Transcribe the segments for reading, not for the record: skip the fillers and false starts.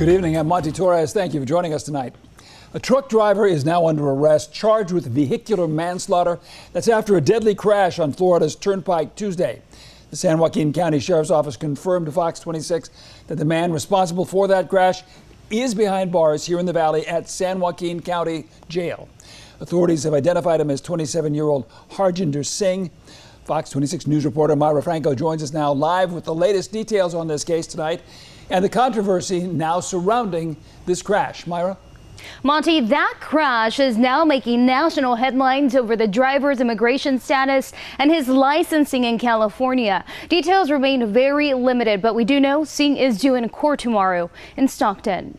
Good evening. I'm Monty Torres. Thank you for joining us tonight. A truck driver is now under arrest, charged with vehicular manslaughter. That's after a deadly crash on Florida's Turnpike Tuesday. The San Joaquin County Sheriff's Office confirmed to Fox 26 that the man responsible for that crash is behind bars here in the Valley at San Joaquin County Jail. Authorities have identified him as 27-year-old Harjinder Singh. Fox 26 News reporter Myra Franco joins us now live with the latest details on this case tonight and the controversy now surrounding this crash. Myra? Monty, that crash is now making national headlines over the driver's immigration status and his licensing in California. Details remain very limited, but we do know Singh is due in court tomorrow in Stockton.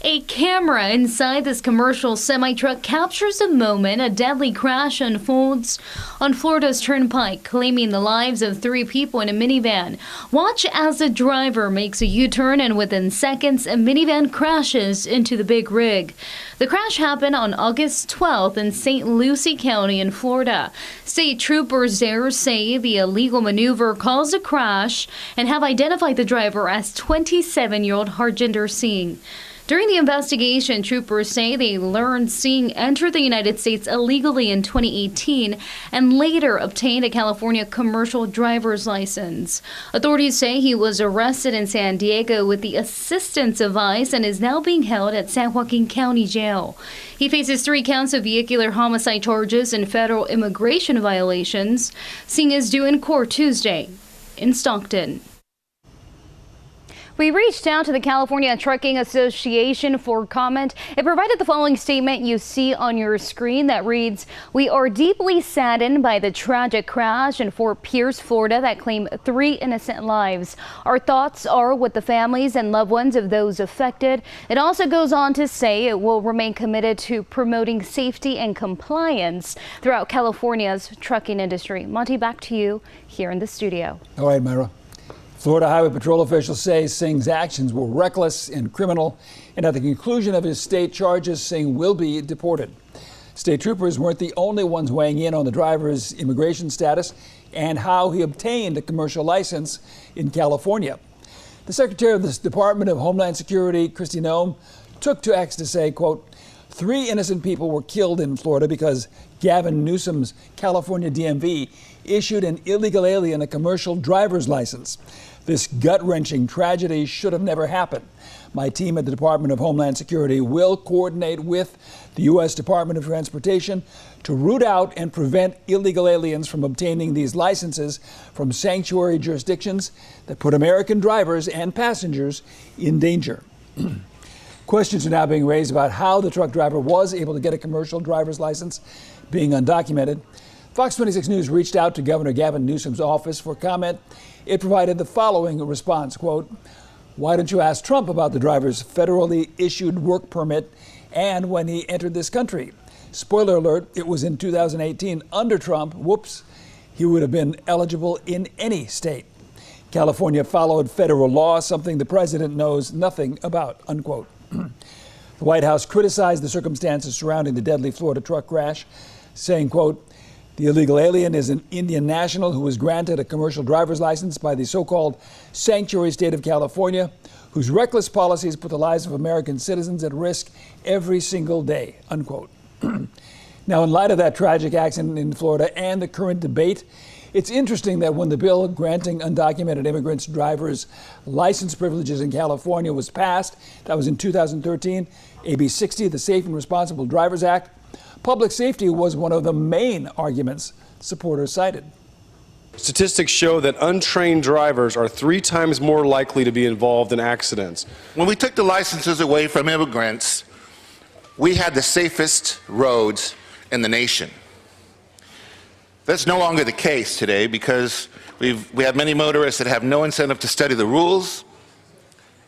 A camera inside this commercial semi-truck captures the moment a deadly crash unfolds on Florida's Turnpike, claiming the lives of 3 people in a minivan. Watch as the driver makes a U-turn and within seconds, a minivan crashes into the big rig. The crash happened on August 12th in St. Lucie County in Florida. State troopers there say the illegal maneuver caused a crash and have identified the driver as 27-year-old Harjinder Singh. During the investigation, troopers say they learned Singh entered the United States illegally in 2018 and later obtained a California commercial driver's license. Authorities say he was arrested in San Diego with the assistance of ICE and is now being held at San Joaquin County Jail. He faces 3 counts of vehicular homicide charges and federal immigration violations. Singh is due in court Tuesday in Stockton. We reached out to the California Trucking Association for comment. It provided the following statement you see on your screen that reads, "We are deeply saddened by the tragic crash in Fort Pierce, Florida that claimed 3 innocent lives. Our thoughts are with the families and loved ones of those affected." It also goes on to say it will remain committed to promoting safety and compliance throughout California's trucking industry. Monty, back to you here in the studio. All right, Myra. Florida Highway Patrol officials say Singh's actions were reckless and criminal, and at the conclusion of his state charges, Singh will be deported. State troopers weren't the only ones weighing in on the driver's immigration status and how he obtained a commercial license in California. The Secretary of the Department of Homeland Security, Kristi Noem, took to X to say, quote, 3 innocent people were killed in Florida because Gavin Newsom's California DMV issued an illegal alien a commercial driver's license. This gut-wrenching tragedy should have never happened. My team at the Department of Homeland Security will coordinate with the U.S. Department of Transportation to root out and prevent illegal aliens from obtaining these licenses from sanctuary jurisdictions that put American drivers and passengers in danger. Questions are now being raised about how the truck driver was able to get a commercial driver's license, being undocumented. Fox 26 News reached out to Governor Gavin Newsom's office for comment. It provided the following response, quote, "Why don't you ask Trump about the driver's federally issued work permit and when he entered this country? Spoiler alert, it was in 2018 under Trump. Whoops, he would have been eligible in any state. California followed federal law, something the president knows nothing about," unquote. The White House criticized the circumstances surrounding the deadly Florida truck crash, saying, quote, "The illegal alien is an Indian national who was granted a commercial driver's license by the so-called sanctuary state of California, whose reckless policies put the lives of American citizens at risk every single day," unquote. Now, in light of that tragic accident in Florida and the current debate, it's interesting that when the bill granting undocumented immigrants drivers license privileges in California was passed, that was in 2013, AB 60, the Safe and Responsible Drivers Act, public safety was one of the main arguments supporters cited. Statistics show that untrained drivers are 3 times more likely to be involved in accidents. When we took the licenses away from immigrants, we had the safest roads in the nation. That's no longer the case today because we have many motorists that have no incentive to study the rules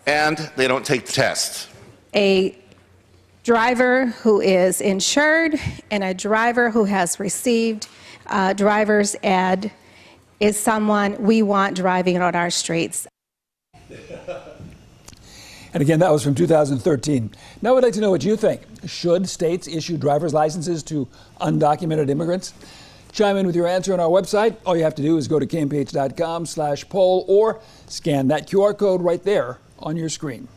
and they don't take the test. A driver who is insured and a driver who has received driver's ed is someone we want driving on our streets. And again, that was from 2013. Now we'd like to know what you think. Should states issue driver's licenses to undocumented immigrants? Chime in with your answer on our website. All you have to do is go to kmph.com/poll or scan that QR code right there on your screen.